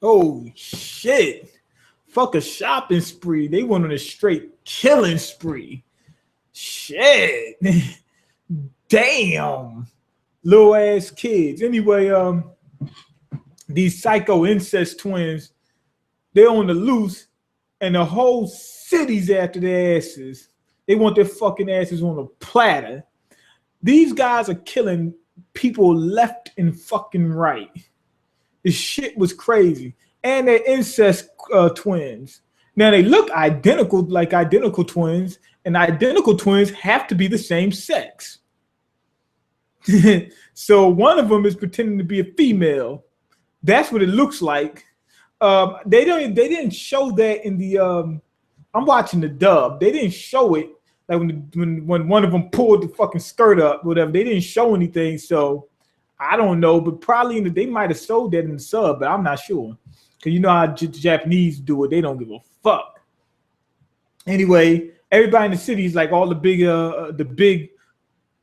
Oh shit. Fuck a shopping spree. They went on a straight killing spree. Shit. Damn. Little ass kids. Anyway, these psycho incest twins, they're on the loose and the whole city's after their asses. They want their fucking asses on a platter. These guys are killing people left and fucking right. This shit was crazy. And they're incest twins. Now they look identical, like identical twins, and identical twins have to be the same sex. So one of them is pretending to be a female. That's what it looks like. They didn't show that in the. I'm watching the dub. They didn't show it like when one of them pulled the fucking skirt up, whatever. They didn't show anything, so I don't know. But probably they might have showed that in the sub, but I'm not sure. Cause you know how Japanese do it. They don't give a fuck. Anyway, everybody in the city is like all the big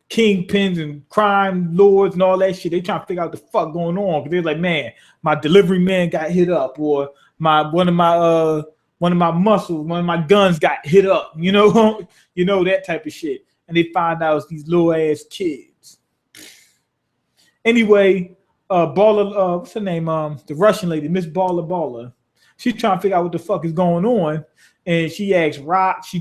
kingpins and crime lords and all that shit. They trying to figure out the fuck going on. Cause they're like, man, my delivery man got hit up, or one of my muscles, one of my guns got hit up. You know, that type of shit. And they find out it's these little ass kids. Anyway, Baller, what's her name? The Russian lady, Miss Baller. She's trying to figure out what the fuck is going on, and she asks Rock. She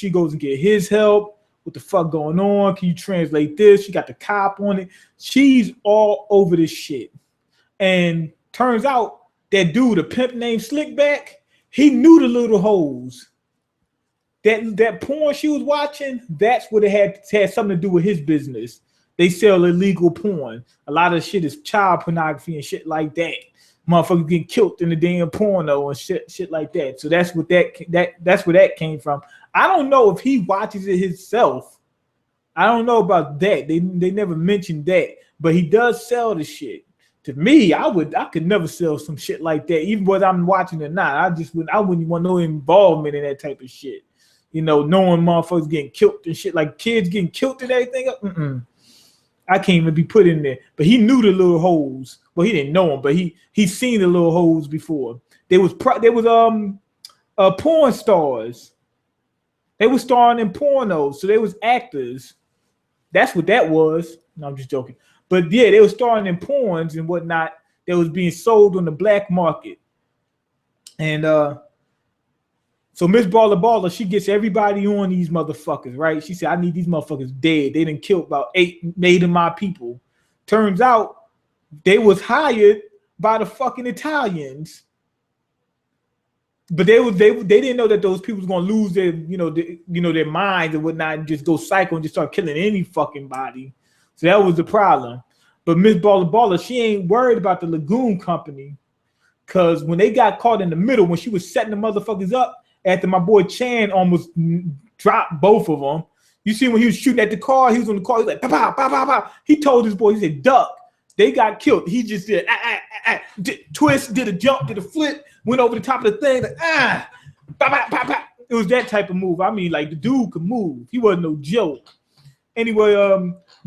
goes and get his help. What the fuck going on? Can you translate this? She got the cop on it. She's all over this shit. And turns out that dude, a pimp named Slickback, he knew the little hoes. That porn she was watching, that's what it had something to do with his business. They sell illegal porn. A lot of shit is child pornography and shit like that. Motherfuckers getting killed in the damn porno and shit like that. So that's what that's where that came from. I don't know if he watches it himself. I don't know about that. They never mentioned that, but he does sell the shit. To me, I could never sell some shit like that, even whether I'm watching it or not. I wouldn't want no involvement in that type of shit. You know, knowing motherfuckers getting killed and shit, like kids getting killed and everything. I can't even be put in there. But he knew the little hoes. Well, he didn't know them, but he seen the little hoes before. They was porn stars. They were starring in pornos, so they was actors. That's what that was. No, I'm just joking. But yeah, they were starring in porns and whatnot that was being sold on the black market. And so Miss Baller, she gets everybody on these motherfuckers, right? She said, I need these motherfuckers dead. They done killed about eight of my people. Turns out they was hired by the fucking Italians. But they didn't know that those people was gonna lose their, their minds and whatnot, and just go psycho and just start killing any fucking body. So that was the problem. But Miss Baller, she ain't worried about the Lagoon company, because when they got caught in the middle, when she was setting the motherfuckers up, after my boy Chan almost dropped both of them. You see when he was shooting at the car, he was on the car, he was like, pow, pow, pow, pow. He told his boy, he said, duck. They got killed. He just did, twist, did a jump, did a flip, went over the top of the thing, like, pow, pow, pow, pow. It was that type of move. I mean, like, the dude could move. He wasn't no joke. Anyway,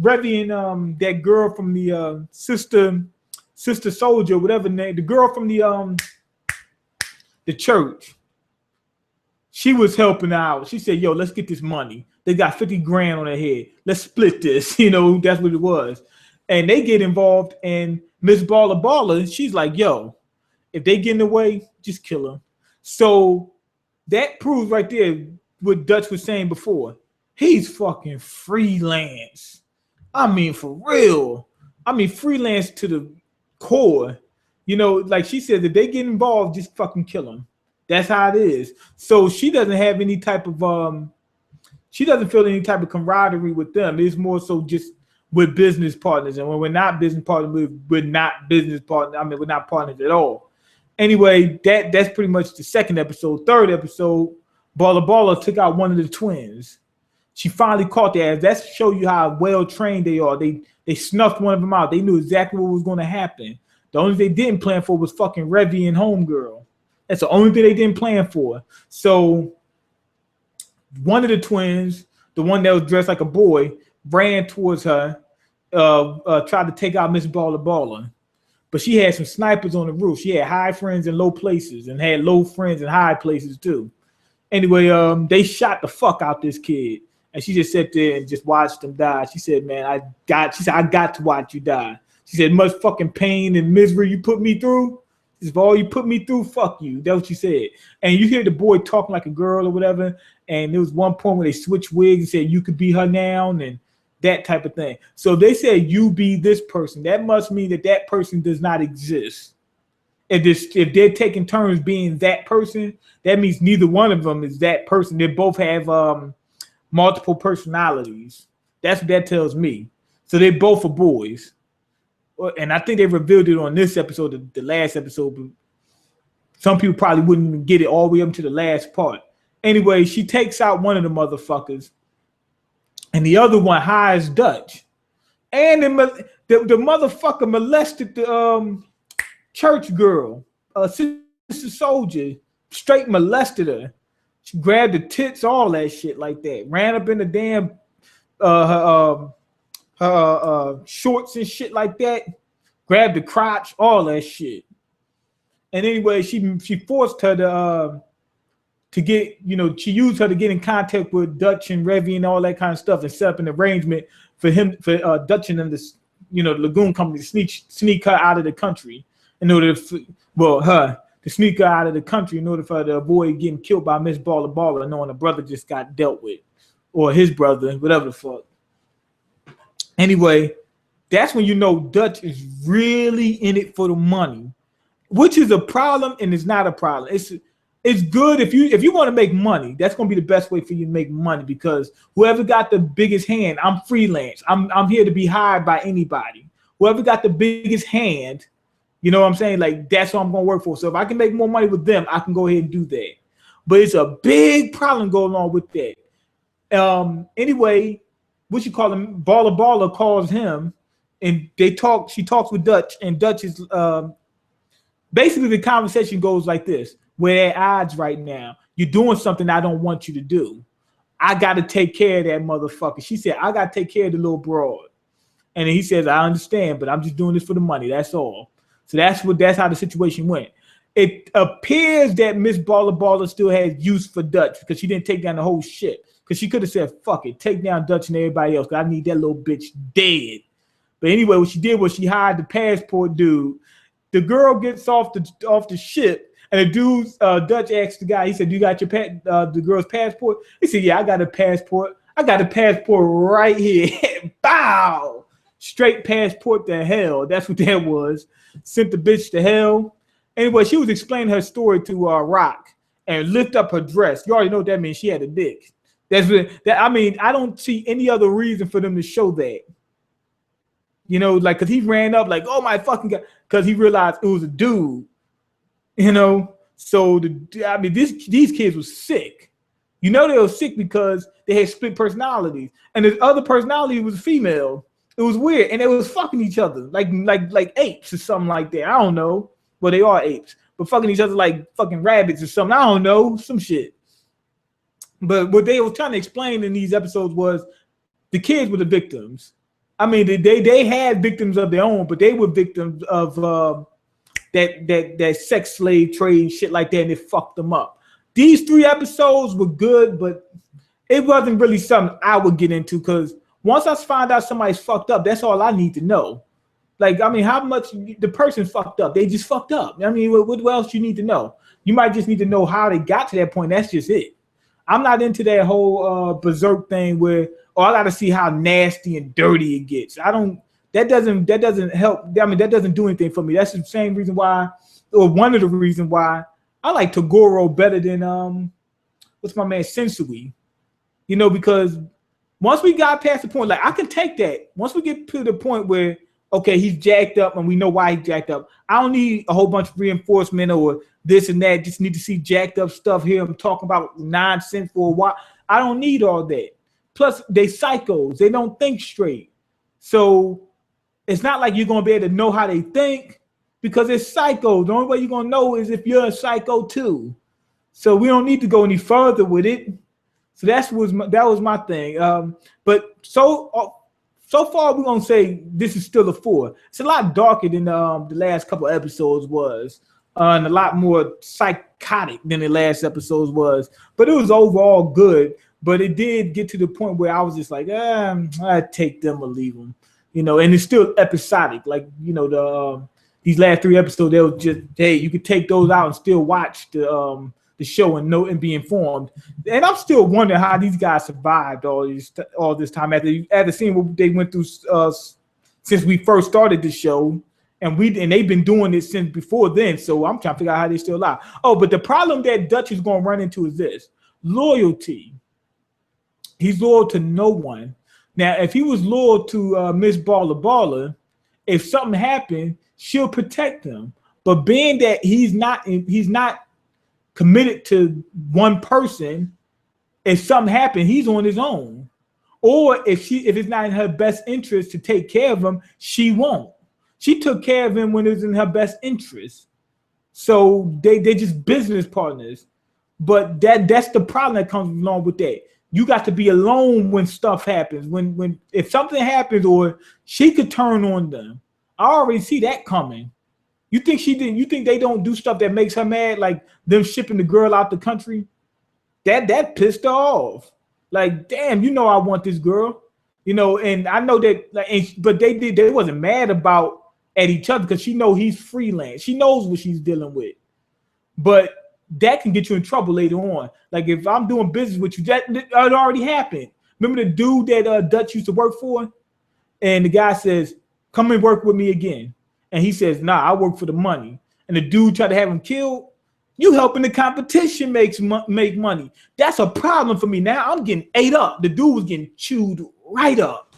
Revy and that girl from the Sister Soldier, whatever name, the girl from the church, she was helping out. She said, yo, let's get this money. They got 50 grand on their head. Let's split this. That's what it was. And they get involved, and Miss Baller, she's like, yo, if they get in the way, just kill them. So that proves right there what Dutch was saying before. He's fucking freelance. I mean, for real. I mean, freelance to the core. Like she said, if they get involved, just fucking kill them. That's how it is. So she doesn't have any type of she doesn't feel any type of camaraderie with them. It's more so just with business partners. And when we're not business partners, we're not business partners. I mean, we're not partners at all. Anyway, that's pretty much the second episode. Third episode, Baller took out one of the twins. She finally caught their ass. That show you how well trained they are. They snuffed one of them out. They knew exactly what was going to happen. The only thing they didn't plan for was fucking Revy and Homegirl. That's the only thing they didn't plan for. So one of the twins, the one that was dressed like a boy, ran towards her, tried to take out Miss Baller. but she had some snipers on the roof. She had high friends in low places and had low friends in high places too. Anyway, they shot the fuck out this kid, and she just sat there and just watched him die. She said, "Man, I got to watch you die." She said, "Much fucking pain and misery you put me through. If all you put me through, fuck you." That's what she said. And you hear the boy talking like a girl or whatever. And there was one point where they switched wigs and said, "You could be her now," and that type of thing. So if they said you be this person, that must mean that that person does not exist. If they're taking turns being that person, that means neither one of them is that person. They both have multiple personalities. That's what that tells me. So they both are boys. And I think they revealed it on this episode, the last episode. But some people probably wouldn't even get it all the way up to the last part. Anyway, she takes out one of the motherfuckers, and the other one hires Dutch. And the motherfucker molested the church girl, sister soldier, straight molested her. She grabbed the tits, all that shit like that. Ran up in the damn shorts and shit like that. Grabbed the crotch, all that shit. And anyway, she forced her to get, she used her to get in contact with Dutch and Revy and all that kind of stuff, and set up an arrangement for Dutch and them to, the Lagoon company to sneak her out of the country in order to sneak her out of the country in order for her to avoid getting killed by Miss Baller, knowing her brother just got dealt with, or his brother, whatever the fuck. Anyway, that's when Dutch is really in it for the money, which is a problem and it's not a problem. It's good if you want to make money. That's going to be the best way for you to make money, because whoever got the biggest hand, I'm freelance. I'm here to be hired by anybody. Whoever got the biggest hand, you know what I'm saying? Like, that's what I'm going to work for. So if I can make more money with them, I can go ahead and do that. But it's a big problem going on with that. Anyway, what you call him? Baller calls him, and she talks with Dutch, and Dutch is basically the conversation goes like this: we're at odds right now. You're doing something I don't want you to do. I got to take care of that motherfucker. She said, I got to take care of the little broad. And then he says, I understand, but I'm just doing this for the money. That's all. So that's how the situation went. It appears that Miss Baller still has use for Dutch, because she didn't take down the whole shit. Because she could have said, fuck it, take down Dutch and everybody else, because I need that little bitch dead. But anyway, what she did was she hired the passport dude. The girl gets off the ship, and the dude, Dutch asked the guy, he said, you got your the girl's passport? He said, yeah, I got a passport. I got a passport right here. Bow! Straight passport to hell. That's what that was. Sent the bitch to hell. Anyway, she was explaining her story to Rock and lift up her dress. You already know what that means. She had a dick. I don't see any other reason for them to show that. Because he ran up like, oh my fucking God, because he realized it was a dude. So these kids were sick. They were sick because they had split personalities, and the other personality was female. It was weird, and they was fucking each other like apes or something like that. I don't know. Well, they are apes, but fucking each other like fucking rabbits or something. I don't know, some shit. But what they were trying to explain in these episodes was the kids were the victims. I mean, they had victims of their own, but they were victims of that sex slave trade, shit like that, and it fucked them up. These 3 episodes were good, but it wasn't really something I would get into, because once I find out somebody's fucked up, that's all I need to know. Like, I mean, how much the person fucked up? They just fucked up. I mean, what else you need to know? You might just need to know how they got to that point. That's just it. I'm not into that whole berserk thing where, I got to see how nasty and dirty it gets. That doesn't help. I mean, that doesn't do anything for me. That's the same reason why, or one of the reasons why I like Toguro better than what's my man Sensui. Because once we got past the point, like, I can take that. Once we get to the point where, okay, he's jacked up and we know why he's jacked up, I don't need a whole bunch of reinforcement or this and that. Just need to see jacked up stuff here. I'm talking about nonsense for a while. I don't need all that. Plus, they psychos. They don't think straight. So it's not like you're going to be able to know how they think, because it's psychos. The only way you're going to know is if you're a psycho too. So we don't need to go any further with it. So that was my thing. But so So far, we're gonna say this is still a 4. It's a lot darker than the last couple episodes was, and a lot more psychotic than the last episodes was. But it was overall good. But it did get to the point where I was just like, I'd take them or leave them, And it's still episodic, like these last 3 episodes. They were just, hey, you could take those out and still watch the show and know and be informed. And I'm still wondering how these guys survived all this time after seeing what they went through since we first started the show, and they've been doing it since before then. So I'm trying to figure out how they're still alive. Oh, but the problem that Dutch is going to run into is this: loyalty. He's loyal to no one. Now, if he was loyal to Miss Baller, if something happened, she'll protect him. But being that he's not committed to one person, if something happened, he's on his own. Or if it's not in her best interest to take care of him, she won't. She took care of him when it was in her best interest. So they're just business partners. But that's the problem that comes along with that. You got to be alone when stuff happens. If something happens, or she could turn on them. I already see that coming. You think she didn't? You think they don't do stuff that makes her mad, like them shipping the girl out the country? That pissed her off. Like, damn, I want this girl, and I know that. But they wasn't mad at each other because she know he's freelance. She knows what she's dealing with, but that can get you in trouble later on. Like if I'm doing business with you, that already happened. Remember the dude that Dutch used to work for, and the guy says, "Come and work with me again." And he says, "Nah, I work for the money." And the dude tried to have him killed. You helping the competition make money. That's a problem for me. Now I'm getting ate up. The dude was getting chewed right up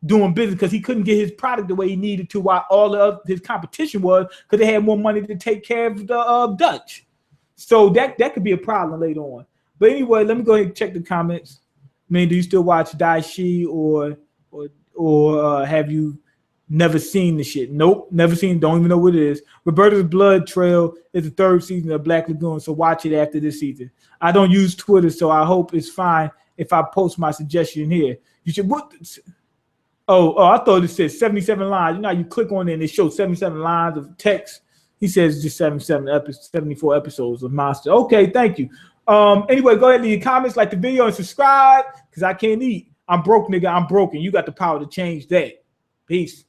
doing business because he couldn't get his product the way he needed to, while all of his competition was, because they had more money to take care of the Dutch. So that could be a problem later on. But anyway, let me go ahead and check the comments. Do you still watch Daishi, or have you never seen the shit? Nope, never seen. Don't even know what it is. Roberta's Blood Trail is the 3rd season of Black Lagoon, so watch it after this season. I don't use Twitter, so I hope it's fine if I post my suggestion here. You should. Oh, I thought it said 77 lines. You click on it and it shows 77 lines of text. He says just 74 episodes of Monster. Okay, thank you. Anyway, go ahead and leave your comments, like the video, and subscribe, because I can't eat. I'm broke, nigga. I'm broken. You got the power to change that. Peace.